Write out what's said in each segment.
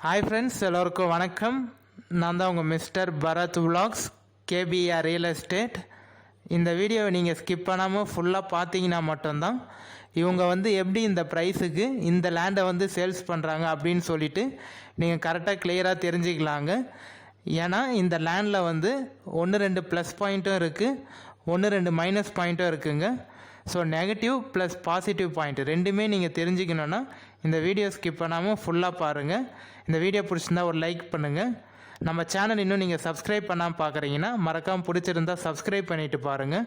Hi friends, எல்லோருக்கும் வணக்கம். நான் தான் உங்கள் மிஸ்டர் பரத் விலாக்ஸ், கேபிஆர் ரியல் எஸ்டேட். இந்த வீடியோவை நீங்கள் ஸ்கிப் பண்ணாமல் ஃபுல்லாக பார்த்தீங்கன்னா மட்டும்தான் இவங்க எப்படி இந்த ப்ரைஸுக்கு இந்த லேண்டை சேல்ஸ் பண்ணுறாங்க அப்படின்னு சொல்லிட்டு நீங்கள் கரெக்டாக கிளியராக தெரிஞ்சுக்கலாங்க. ஏன்னா இந்த லேண்டில் 1-2 ப்ளஸ் பாயிண்ட்டும் இருக்குது, 1-2 மைனஸ் பாயிண்ட்டும் இருக்குங்க. So negative plus positive point ரெண்டுமே நீங்கள் தெரிஞ்சுக்கணுன்னா இந்த வீடியோ ஸ்கிப் பண்ணாமல் ஃபுல்லாக பாருங்கள். இந்த வீடியோ பிடிச்சிருந்தா ஒரு லைக் பண்ணுங்கள். நம்ம சேனல் இன்னும் நீங்கள் சப்ஸ்கிரைப் பண்ணாமல் பார்க்குறீங்கன்னா மறக்காமல் பிடிச்சிருந்தா சப்ஸ்கிரைப் பண்ணிவிட்டு பாருங்கள்.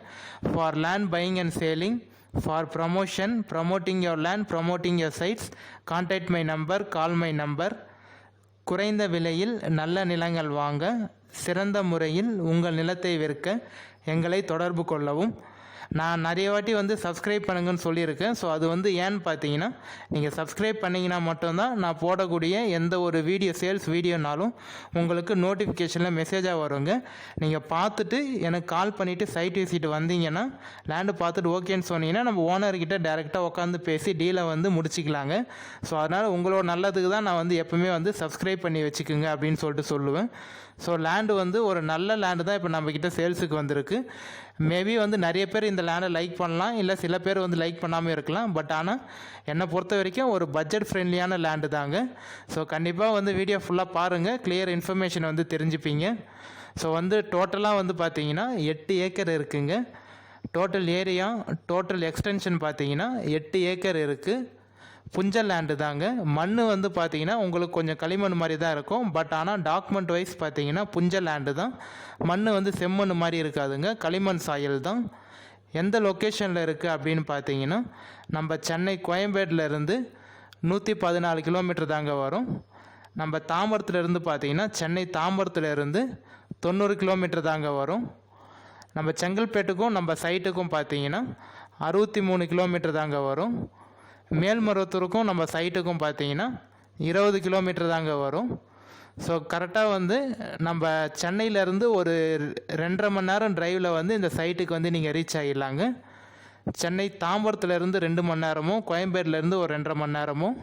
For land buying and selling, for promotion, promoting your land, promoting your sites, contact my number, call my number. குறைந்த விலையில் நல்ல நிலங்கள் வாங்க, சிறந்த முறையில் உங்கள் நிலத்தை விற்க எங்களை தொடர்பு கொள்ளவும். நான் நிறைய வாட்டி சப்ஸ்கிரைப் பண்ணுங்கன்னு சொல்லியிருக்கேன். ஸோ அது ஏன்னு பார்த்தீங்கன்னா, நீங்கள் சப்ஸ்கிரைப் பண்ணிங்கன்னா மட்டும்தான் நான் போடக்கூடிய எந்த ஒரு சேல்ஸ் வீடியோனாலும் உங்களுக்கு நோட்டிஃபிகேஷனில் மெசேஜாக வருங்க. நீங்கள் பார்த்துட்டு எனக்கு கால் பண்ணிவிட்டு சைட் விசிட் வந்தீங்கன்னா, லேண்டு பார்த்துட்டு ஓகேன்னு சொன்னீங்கன்னா நம்ம ஓனர்கிட்ட டேரெக்டாக உட்காந்து பேசி டீலை முடிச்சிக்கலாங்க. ஸோ அதனால் உங்களோட நல்லதுக்கு தான் நான் எப்பவுமே சப்ஸ்கிரைப் பண்ணி வச்சுக்கோங்க அப்படின்னு சொல்லிட்டு சொல்லுவேன். ஸோ லேண்டு ஒரு நல்ல லேண்டு தான் இப்போ நம்மக்கிட்ட சேல்ஸுக்கு வந்திருக்கு. மேபி நிறைய பேர் இந்த லேண்டை லைக் பண்ணலாம், இல்லை சில பேர் லைக் பண்ணாமல் இருக்கலாம். பட் ஆனால் என்னை பொறுத்த வரைக்கும் ஒரு பட்ஜெட் ஃப்ரெண்ட்லியான லேண்டு தாங்க. ஸோ கண்டிப்பாக வீடியோ ஃபுல்லாக பாருங்கள், கிளியர் இன்ஃபர்மேஷன் தெரிஞ்சுப்பீங்க. ஸோ டோட்டலாக பார்த்தீங்கன்னா 8 ஏக்கர் இருக்குங்க. டோட்டல் ஏரியா, டோட்டல் எக்ஸ்டென்ஷன் பார்த்தீங்கன்னா 8 ஏக்கர் இருக்குது. புஞ்சல் லேண்டு தாங்க. மண் பார்த்தீங்கன்னா உங்களுக்கு கொஞ்சம் களிமண் மாதிரி தான் இருக்கும். பட் ஆனால் டாக்குமெண்ட் வைஸ் பார்த்தீங்கன்னா புஞ்சல் லேண்டு தான். மண் செம்மண் மாதிரி இருக்காதுங்க, களிமண் சாயல் தான். எந்த லொக்கேஷனில் இருக்குது அப்படின்னு பார்த்தீங்கன்னா, நம்ம சென்னை கோயம்பேட்டிலேருந்து 114 கிலோமீட்டர் தாங்க வரும். நம்ம தாம்பரத்துலேருந்து பார்த்தீங்கன்னா சென்னை தாம்பரத்துலேருந்து 90 கிலோமீட்டர் தாங்க வரும். நம்ம செங்கல்பேட்டுக்கும் நம்ம சைட்டுக்கும் பார்த்தீங்கன்னா 63 கிலோமீட்டர் தாங்க வரும். மேல்மருவத்தூருக்கும் நம்ம சைட்டுக்கும் பார்த்தீங்கன்னா 20 கிலோமீட்டர் தாங்க வரும். ஸோ கரெக்டாக நம்ம சென்னையிலேருந்து ஒரு 2.5 மணி நேரம் டிரைவில் இந்த சைட்டுக்கு நீங்கள் ரீச் ஆகிடலாங்க. சென்னை தாம்பரத்துலேருந்து 2 மணி நேரமும், கோயம்பேட்டிலேருந்து ஒரு 2.5 மணி நேரமும்,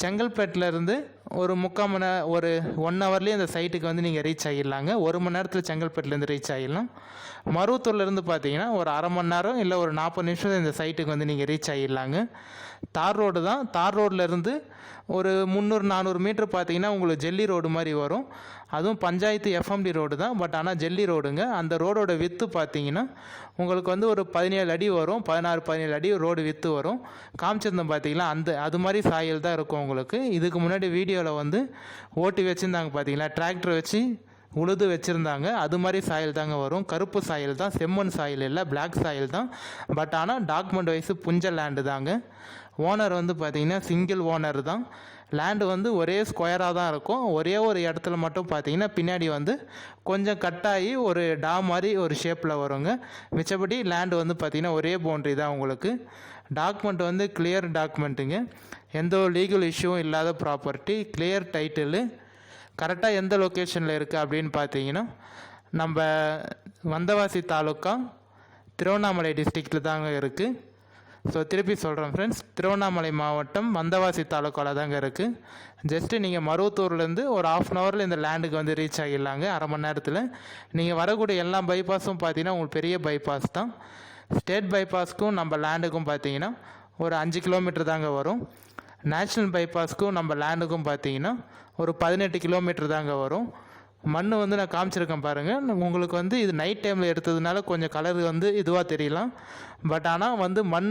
செங்கல்பேட்டிலேருந்து ஒரு 1 ஹவர்லேயே அந்த சைட்டுக்கு நீங்கள் ரீச் ஆகிடலாங்க. 1 மணி நேரத்தில் செங்கல்பேட்டிலேருந்து ரீச் ஆகிடலாம். மருவத்தூர்லேருந்து பார்த்தீங்கன்னா ஒரு 1/2 மணி நேரம் இல்லை ஒரு 40 நிமிஷம் இந்த சைட்டுக்கு நீங்கள் ரீச் ஆகிடலாங்க. தார் ரோடு தான். தார் ரோட்லேருந்து ஒரு 300-400 மீட்டர் பார்த்தீங்கன்னா உங்களுக்கு ஜெல்லி ரோடு மாதிரி வரும். அதுவும் பஞ்சாயத்து எஃப்எம்டி ரோடு தான். பட் ஆனால் ஜெல்லி ரோடுங்க. அந்த ரோடோட வித்து பார்த்தீங்கன்னா உங்களுக்கு ஒரு 17 அடி வரும், 16-17 அடி ரோடு வித்து வரும். காமிச்சிருந்தோம் பார்த்தீங்களா, அது மாதிரி சாயல் தான் இருக்கும் உங்களுக்கு. இதுக்கு முன்னாடி வீடியோவில் ஓட்டி வச்சுருந்தாங்க பார்த்தீங்களா, டிராக்டர் வச்சு உழுது வச்சுருந்தாங்க. அது மாதிரி சாயல் தாங்க வரும். கருப்பு சாயல் தான், செம்மண் சாயல் இல்லை, பிளாக் சாயல் தான். பட் ஆனால் டாக்குமெண்ட் வைஸு புஞ்சல் லேண்டு தாங்க. ஓனர் பார்த்தீங்கன்னா சிங்கிள் ஓனர் தான். லேண்டு ஒரே ஸ்கொயராக தான் இருக்கும். ஒரே ஒரு இடத்துல மட்டும் பார்த்தீங்கன்னா பின்னாடி கொஞ்சம் கட்டாகி ஒரு டா மாதிரி ஒரு ஷேப்பில் வருங்க. மிச்சப்படி லேண்டு பார்த்தீங்கன்னா ஒரே பவுண்ட்ரி தான் உங்களுக்கு. டாக்குமெண்ட் கிளியர் டாக்குமெண்ட்டுங்க. எந்த ஒரு லீகல் இஷ்யூவும் இல்லாத ப்ராப்பர்ட்டி, கிளியர் டைட்டிலு. கரெக்டாக எந்த லொக்கேஷனில் இருக்குது அப்படின்னு பார்த்தீங்கன்னா, நம்ம வந்தவாசி தாலுக்கா, திருவண்ணாமலை டிஸ்ட்ரிக்டில் தாங்க இருக்குது. ஸோ திருப்பி சொல்கிறேன் ஃப்ரெண்ட்ஸ், திருவண்ணாமலை மாவட்டம் வந்தவாசி தாலுக்காவில் தாங்க இருக்குது. ஜஸ்ட்டு நீங்கள் மருவத்தூர்லேருந்து ஒரு 1/2 அன் ஹவரில் இந்த லேண்டுக்கு ரீச் ஆகிடலாங்க, 1/2 மணி நேரத்தில். நீங்கள் வரக்கூடிய எல்லா பைபாஸும் பார்த்தீங்கன்னா உங்களுக்கு பெரிய பைபாஸ் தான். ஸ்டேட் பைபாஸ்க்கும் நம்ம லேண்டுக்கும் பார்த்தீங்கன்னா ஒரு 5 கிலோமீட்டர் தாங்க வரும். நேஷ்னல் பைபாஸ்க்கும் நம்ம லேண்டுக்கும் பார்த்தீங்கன்னா ஒரு 18 கிலோமீட்டர் தாங்க வரும். மண் நான் காமிச்சிருக்கேன் பாருங்கள். உங்களுக்கு இது நைட் டைமில் எடுத்ததுனால கொஞ்சம் கலர் இதுவாக தெரியலாம். பட் ஆனால் மண்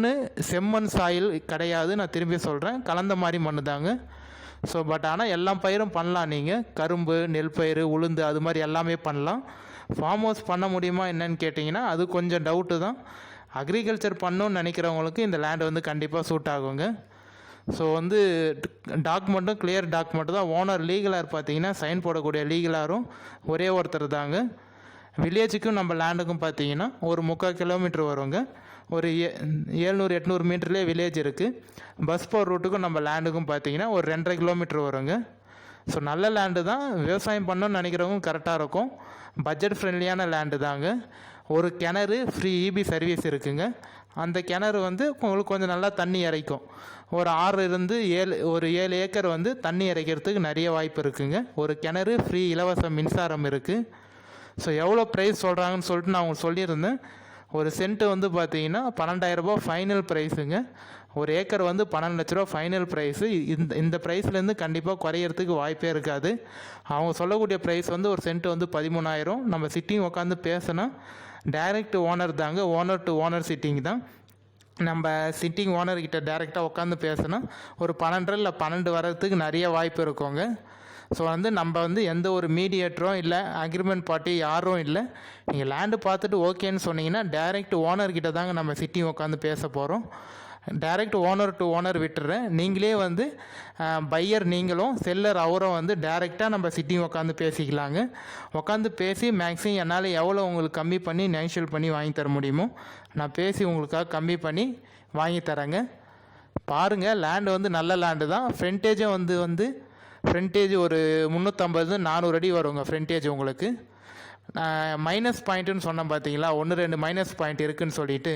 செம்மண் சாயில் கிடையாது, நான் திரும்பி சொல்கிறேன், கலந்த மாதிரி மண் தாங்க. ஸோ பட் ஆனால் எல்லா பயிரும் பண்ணலாம். நீங்கள் கரும்பு, நெல் பயிர், உளுந்து அது மாதிரி எல்லாமே பண்ணலாம். ஃபார்ம் ஹவுஸ் பண்ண முடியுமா என்னன்னு கேட்டிங்கன்னா அது கொஞ்சம் டவுட்டு தான். அக்ரிகல்ச்சர் பண்ணணுன்னு நினைக்கிறவங்களுக்கு இந்த லேண்டு கண்டிப்பாக சூட் ஆகுங்க. ஸோ டாக்குமெண்ட்டும் கிளியர் டாக்குமெண்ட்டு தான். ஓனர் லீகலார் பார்த்தீங்கன்னா சைன் போடக்கூடிய லீகலாரும் ஒரே ஒருத்தர் தாங்க. வில்லேஜுக்கும் நம்ம லேண்டுக்கும் பார்த்தீங்கன்னா ஒரு 3/4 கிலோமீட்டர் வருங்க. ஒரு 700-800 மீட்டர்லேயே வில்லேஜ் இருக்குது. பஸ் போகிற ரூட்டுக்கும் நம்ம லேண்டுக்கும் பார்த்தீங்கன்னா ஒரு 2.5 கிலோமீட்டர் வருங்க. ஸோ நல்ல லேண்டு தான். விவசாயம் பண்ணணும்னு நினைக்கிறவங்க கரெக்டாக இருக்கும். பட்ஜெட் ஃப்ரெண்ட்லியான லேண்டு தாங்க. ஒரு கிணறு, ஃப்ரீ இபி சர்வீஸ் இருக்குங்க. அந்த கிணறு வந்து உங்களுக்கு கொஞ்சம் நல்லா தண்ணி இறைக்கும். ஒரு 6 இருந்து 7 ஏக்கர் வந்து தண்ணி இறைக்கிறதுக்கு நிறைய வாய்ப்பு இருக்குங்க. ஒரு கிணறு ஃப்ரீ, இலவச மின்சாரம் இருக்குது. ஸோ எவ்வளோ ப்ரைஸ் சொல்கிறாங்கன்னு சொல்லிட்டு நான் உங்களுக்கு சொல்லியிருந்தேன். ஒரு சென்ட்டு வந்து பார்த்தீங்கன்னா 12,000 ஃபைனல் ப்ரைஸுங்க. ஒரு ஏக்கர் வந்து 12 லட்ச ரூபா ஃபைனல் ப்ரைஸு. இந்த ப்ரைஸ்லேருந்து கண்டிப்பாக குறையிறதுக்கு வாய்ப்பே இருக்காது. அவங்க சொல்லக்கூடிய ப்ரைஸ் வந்து ஒரு சென்ட்டு வந்து 13,000. நம்ம சிட்டிங் உட்காந்து பேசினா டைரக்ட் ஓனர் தாங்க, ஓனர் டு ஓனர் சிட்டிங் தான். நம்ம சிட்டிங் ஓனர்கிட்ட டைரெக்டாக உட்காந்து பேசினா ஒரு 12 இல்லை 12 வர்றதுக்கு நிறைய வாய்ப்பு இருக்குங்க. ஸோ வந்து நம்ம வந்து எந்த ஒரு மீடியேட்டரும் இல்லை, அக்ரிமெண்ட் பார்ட்டி யாரும் இல்லை. நீங்கள் லேண்டு பார்த்துட்டு ஓகேன்னு சொன்னீங்கன்னா டைரெக்ட் ஓனர்கிட்ட தாங்க நம்ம சிட்டிங் உட்காந்து பேச போகிறோம். டைரெக்ட் ஓனர் டு ஓனர் விட்டுறேன். நீங்களே வந்து பையர் நீங்களும், செல்லர் அவரும் வந்து டைரெக்டாக நம்ம சிட்டிங் உட்காந்து பேசிக்கலாங்க. உட்காந்து பேசி மேக்ஸிமம் என்னால் எவ்வளோ உங்களுக்கு கம்மி பண்ணி நெகோஷியேட் பண்ணி வாங்கி தர முடியுமோ நான் பேசி உங்களுக்காக கம்மி பண்ணி வாங்கி தரேங்க. பாருங்கள், லேண்டு வந்து நல்ல லேண்டு தான். ஃப்ரண்டேஜும் வந்து ஃப்ரண்டேஜ் ஒரு 350-400 அடி வருங்க ஃப்ரண்டேஜ் உங்களுக்கு. மைனஸ் பாயிண்ட்டுன்னு சொன்னேன் பார்த்தீங்களா, 1-2 மைனஸ் பாயிண்ட் இருக்குதுன்னு சொல்லிட்டு.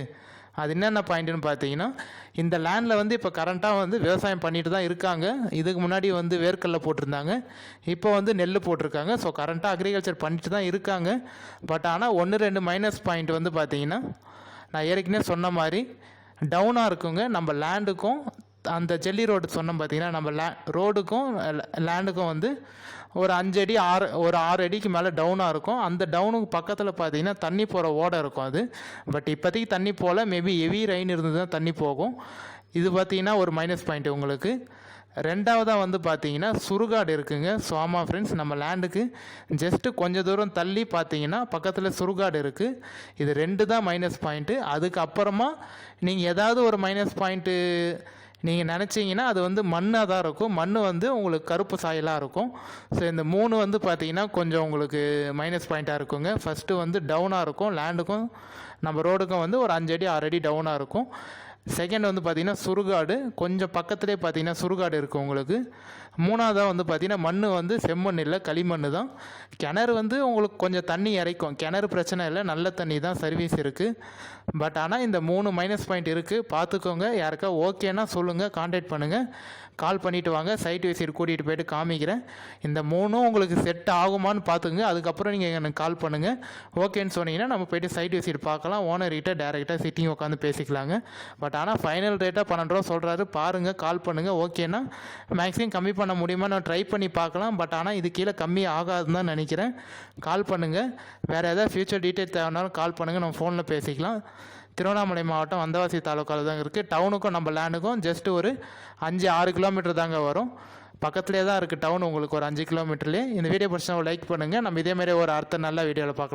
அது என்னென்ன பாயிண்ட்டுன்னு பார்த்தீங்கன்னா, இந்த லேண்டில் வந்து இப்போ கரண்ட்டாக வந்து விவசாயம் பண்ணிட்டு தான் இருக்காங்க. இதுக்கு முன்னாடி வந்து வேர்க்கடலை போட்டிருந்தாங்க, இப்போ வந்து நெல் போட்டிருக்காங்க. ஸோ கரண்ட்டாக அக்ரிகல்ச்சர் பண்ணிட்டு தான் இருக்காங்க. பட் ஆனால் 1-2 மைனஸ் பாயிண்ட் வந்து பார்த்தீங்கன்னா, நான் ஏற்கனவே சொன்ன மாதிரி டவுனாக இருக்குங்க. நம்ம லேண்டுக்கும் அந்த ஜெல்லி ரோடு சொன்னோம் பார்த்தீங்கன்னா, நம்ம ரோடுக்கும் லேண்டுக்கும் வந்து ஒரு 5 அடி 6 அடிக்கு மேலே டவுனாக இருக்கும். அந்த டவுனுக்கு பக்கத்தில் பார்த்தீங்கன்னா தண்ணி போகிற ஓடை இருக்கும் அது. பட் இப்போதைக்கு தண்ணி போகல, மேபி ஹெவி ரெயின் இருந்து தான் தண்ணி போகும். இது பார்த்தீங்கன்னா ஒரு மைனஸ் பாயிண்ட் உங்களுக்கு. ரெண்டாவதாக வந்து பார்த்தீங்கன்னா சுடுகாடு இருக்குங்க. ஸோ ஆமாம் ஃப்ரெண்ட்ஸ், நம்ம லேண்டுக்கு ஜஸ்ட்டு கொஞ்சம் தூரம் தள்ளி பார்த்தீங்கன்னா பக்கத்தில் சுடுகாடு இருக்குது. இது 2 தான் மைனஸ் பாயிண்ட்டு. அதுக்கப்புறமா நீங்கள் ஏதாவது ஒரு மைனஸ் பாயிண்ட்டு நீங்கள் நினச்சிங்கன்னா அது வந்து மண்ணாக தான் இருக்கும். மண் வந்து உங்களுக்கு கருப்பு சாயலாக இருக்கும். ஸோ இந்த 3 வந்து பார்த்தீங்கன்னா கொஞ்சம் உங்களுக்கு மைனஸ் பாயிண்ட்டாக இருக்குங்க. ஃபஸ்ட்டு வந்து டவுனாக இருக்கும், லேண்டுக்கும் நம்ம ரோடுக்கும் வந்து ஒரு 5 அடி 6 அடி டவுனாக இருக்கும். செகண்ட் வந்து பார்த்திங்கன்னா சுடுகாடு, கொஞ்சம் பக்கத்துலேயே பார்த்தீங்கன்னா சுடுகாடு இருக்குது உங்களுக்கு. மூணாவதாக வந்து பார்த்திங்கன்னா மண் வந்து செம்மண் இல்லை, களிமண் தான். கிணறு வந்து உங்களுக்கு கொஞ்சம் தண்ணி இறைக்கும், கிணறு பிரச்சனை இல்லை, நல்ல தண்ணி தான், சர்வீஸ் இருக்குது. பட் ஆனால் இந்த 3 மைனஸ் பாயிண்ட் இருக்குது, பார்த்துக்கோங்க. யாருக்கா ஓகேன்னா சொல்லுங்கள், கான்டாக்ட் பண்ணுங்கள், கால் பண்ணிவிட்டு வாங்க. சைட் விசிட் கூட்டிகிட்டு போய்ட்டு காமிக்கிறேன். இந்த 3ம் உங்களுக்கு செட் ஆகுமான்னு பார்த்துக்குங்க. அதுக்கப்புறம் நீங்கள் எனக்கு கால் பண்ணுங்கள். ஓகேன்னு சொன்னீங்கன்னா நம்ம போய்ட்டு சைட் விசிட் பார்க்கலாம். ஓனர்கிட்ட டேரெக்டாக சிட்டிங் உட்காந்து பேசிக்கலாங்க. பட் ஆனால் ஃபைனல் ரேட்டாக 12 ரூபா சொல்கிறாரு. பாருங்கள், கால் பண்ணுங்கள். ஓகேன்னா மேக்ஸிமம் கம்மி பண்ண முடியுமா நான் ட்ரை பண்ணி பார்க்கலாம். பட் ஆனால் இது கீழே கம்மி ஆகாதுன்னு தான் நினைக்கிறேன். கால் பண்ணுங்கள். வேறு ஏதாவது ஃபியூச்சர் டீட்டெயில் தேவைனாலும் கால் பண்ணுங்கள், நம்ம ஃபோனில் பேசிக்கலாம். திருவண்ணாமலை மாவட்டம் வந்தவாசி தாலுக்காவில் தான் இருக்குது. டவுனுக்கும் நம்ம லேண்டுக்கும் ஜஸ்ட் ஒரு 5-6 கிலோமீட்டர் தாங்க வரும். பக்கத்துலேயே தான் இருக்குது டவுன் உங்களுக்கு, ஒரு 5 கிலோமீட்டர்லேயே. இந்த வீடியோ பிடிச்சா லைக் பண்ணுங்கள். நம்ம இதேமாதிரி ஒரு அடுத்த நல்ல வீடியோவில் பார்க்கலாம்.